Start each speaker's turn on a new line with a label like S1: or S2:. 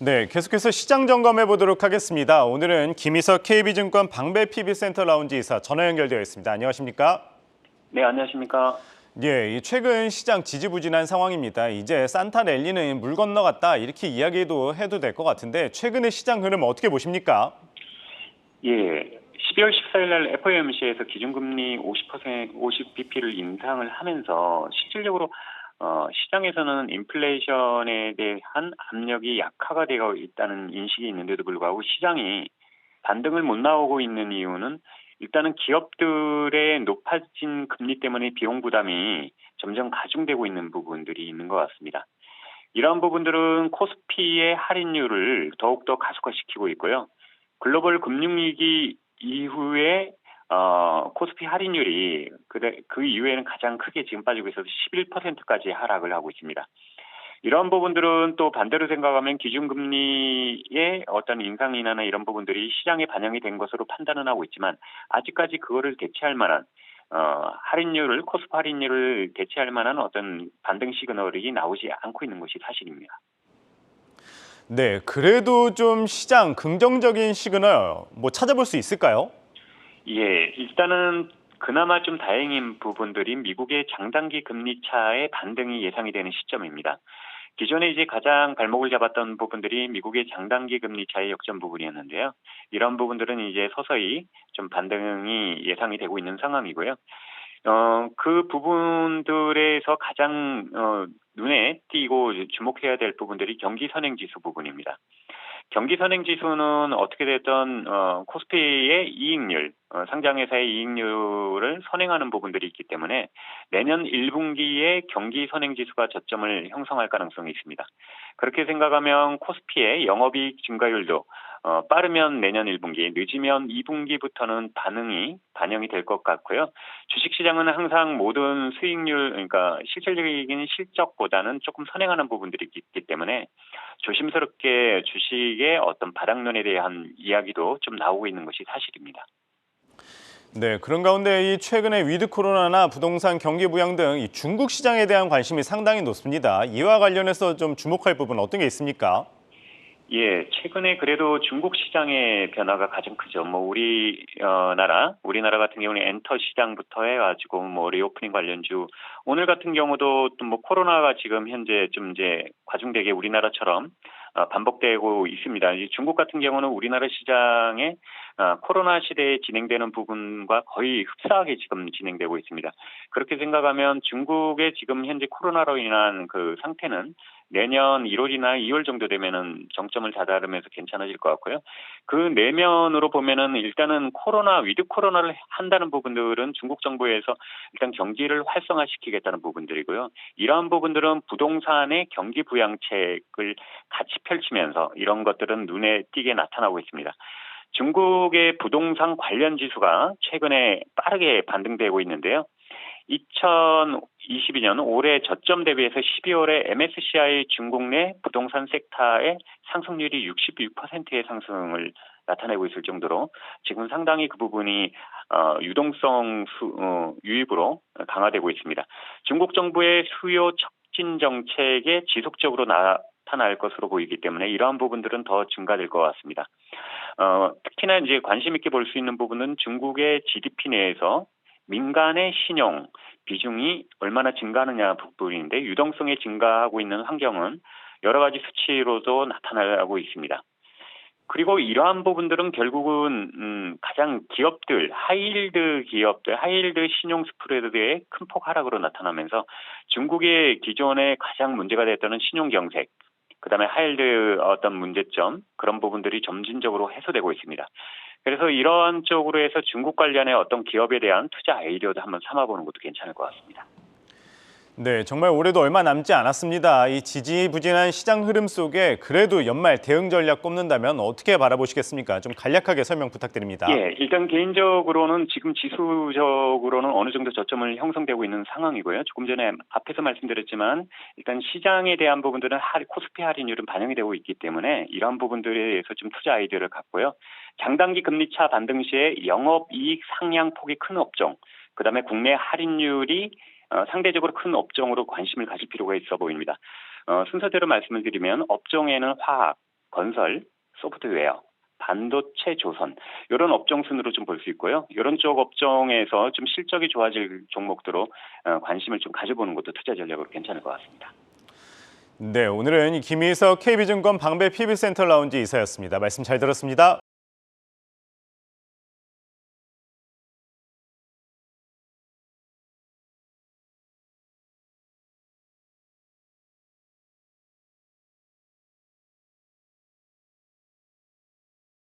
S1: 네, 계속해서 시장 점검해 보도록 하겠습니다. 오늘은 김희석 KB증권 방배 PB센터 라운지 이사 전화 연결되어 있습니다. 안녕하십니까?
S2: 네, 안녕하십니까.
S1: 예, 이 최근 시장 지지부진한 상황입니다. 이제 산타 랠리는 물 건너갔다 이렇게 이야기도 해도 될 것 같은데 최근의 시장 흐름 어떻게 보십니까?
S2: 예, 12월 14일 날 FOMC에서 기준금리 50bp를 인상을 하면서 실질적으로 시장에서는 인플레이션에 대한 압력이 약화가 되어 있다는 인식이 있는데도 불구하고 시장이 반등을 못 나오고 있는 이유는 일단은 기업들의 높아진 금리 때문에 비용 부담이 점점 가중되고 있는 부분들이 있는 것 같습니다. 이러한 부분들은 코스피의 할인율을 더욱더 가속화시키고 있고요. 글로벌 금융위기 이후에 코스피 할인율이 그 이후에는 가장 크게 지금 빠지고 있어서 11%까지 하락을 하고 있습니다. 이런 부분들은 또 반대로 생각하면 기준금리의 어떤 인상 인하나 이런 부분들이 시장에 반영이 된 것으로 판단은 하고 있지만 아직까지 그거를 대체할 만한 코스피 할인율을 대체할 만한 어떤 반등 시그널이 나오지 않고 있는 것이 사실입니다.
S1: 네, 그래도 좀 시장 긍정적인 시그널 찾아볼 수 있을까요?
S2: 예, 일단은 그나마 좀 다행인 부분들이 미국의 장단기 금리 차의 반등이 예상이 되는 시점입니다. 기존에 이제 가장 발목을 잡았던 부분들이 미국의 장단기 금리 차의 역전 부분이었는데요. 이런 부분들은 이제 서서히 좀 반등이 예상이 되고 있는 상황이고요. 그 부분들에서 가장 눈에 띄고 주목해야 될 부분들이 경기 선행 지수 부분입니다. 경기 선행 지수는 어떻게 됐든 코스피의 이익률, 상장회사의 이익률을 선행하는 부분들이 있기 때문에 내년 1분기에 경기 선행 지수가 저점을 형성할 가능성이 있습니다. 그렇게 생각하면 코스피의 영업이익 증가율도 빠르면 내년 1분기, 늦으면 2분기부터는 반영이 될 것 같고요. 주식시장은 항상 모든 수익률, 그러니까 실질적인 실적보다는 조금 선행하는 부분들이 있기 때문에 조심스럽게 주식의 어떤 바닥론에 대한 이야기도 좀 나오고 있는 것이 사실입니다.
S1: 네, 그런 가운데 이 최근에 위드 코로나나 부동산 경기 부양 등 이 중국 시장에 대한 관심이 상당히 높습니다. 이와 관련해서 좀 주목할 부분 어떤 게 있습니까?
S2: 예, 최근에 그래도 중국 시장의 변화가 가장 크죠. 우리나라 같은 경우는 엔터 시장부터 해가지고 리오프닝 관련주, 오늘 같은 경우도 또 코로나가 지금 현재 좀 이제 과중되게 우리나라처럼 반복되고 있습니다. 이 중국 같은 경우는 우리나라 시장에 코로나 시대에 진행되는 부분과 거의 흡사하게 지금 진행되고 있습니다. 그렇게 생각하면 중국의 지금 현재 코로나로 인한 그 상태는 내년 1월이나 2월 정도 되면은 정점을 다다르면서 괜찮아질 것 같고요. 그 내면으로 보면은 일단은 위드 코로나를 한다는 부분들은 중국 정부에서 일단 경기를 활성화시키겠다는 부분들이고요. 이러한 부분들은 부동산의 경기 부양책을 같이 펼치면서 이런 것들은 눈에 띄게 나타나고 있습니다. 중국의 부동산 관련 지수가 최근에 빠르게 반등되고 있는데요. 2022년 올해 저점 대비해서 12월에 MSCI 중국 내 부동산 섹터의 상승률이 66%의 상승을 나타내고 있을 정도로 지금 상당히 그 부분이 유동성 유입으로 강화되고 있습니다. 중국 정부의 수요 촉진 정책에 지속적으로 나타날 것으로 보이기 때문에 이러한 부분들은 더 증가될 것 같습니다. 특히나 이제 관심 있게 볼 수 있는 부분은 중국의 GDP 내에서 민간의 신용 비중이 얼마나 증가하느냐 부분인데 유동성이 증가하고 있는 환경은 여러 가지 수치로도 나타나고 있습니다. 그리고 이러한 부분들은 결국은 가장 하이힐드 신용 스프레드의 큰 폭 하락으로 나타나면서 중국의 기존에 가장 문제가 됐던 신용 경색, 그다음에 하이힐드 어떤 문제점 그런 부분들이 점진적으로 해소되고 있습니다. 그래서 이러한 쪽으로 해서 중국 관련의 어떤 기업에 대한 투자 아이디어도 한번 삼아보는 것도 괜찮을 것 같습니다.
S1: 네, 정말 올해도 얼마 남지 않았습니다. 이 지지부진한 시장 흐름 속에 그래도 연말 대응 전략 꼽는다면 어떻게 바라보시겠습니까? 좀 간략하게 설명 부탁드립니다.
S2: 예, 일단 개인적으로는 지금 지수적으로는 어느 정도 저점을 형성되고 있는 상황이고요. 조금 전에 앞에서 말씀드렸지만 일단 시장에 대한 부분들은 코스피 할인율은 반영이 되고 있기 때문에 이러한 부분들에 대해서 좀 투자 아이디어를 갖고요. 장단기 금리차 반등 시에 영업이익 상향 폭이 큰 업종, 그다음에 국내 할인율이 상대적으로 큰 업종으로 관심을 가질 필요가 있어 보입니다. 순서대로 말씀을 드리면 업종에는 화학, 건설, 소프트웨어, 반도체 조선 이런 업종 순으로 좀 볼 수 있고요. 이런 쪽 업종에서 좀 실적이 좋아질 종목들로 관심을 좀 가져보는 것도 투자 전략으로 괜찮을 것 같습니다.
S1: 네, 오늘은 김희석 KB증권 방배 PB센터 라운지 이사였습니다. 말씀 잘 들었습니다.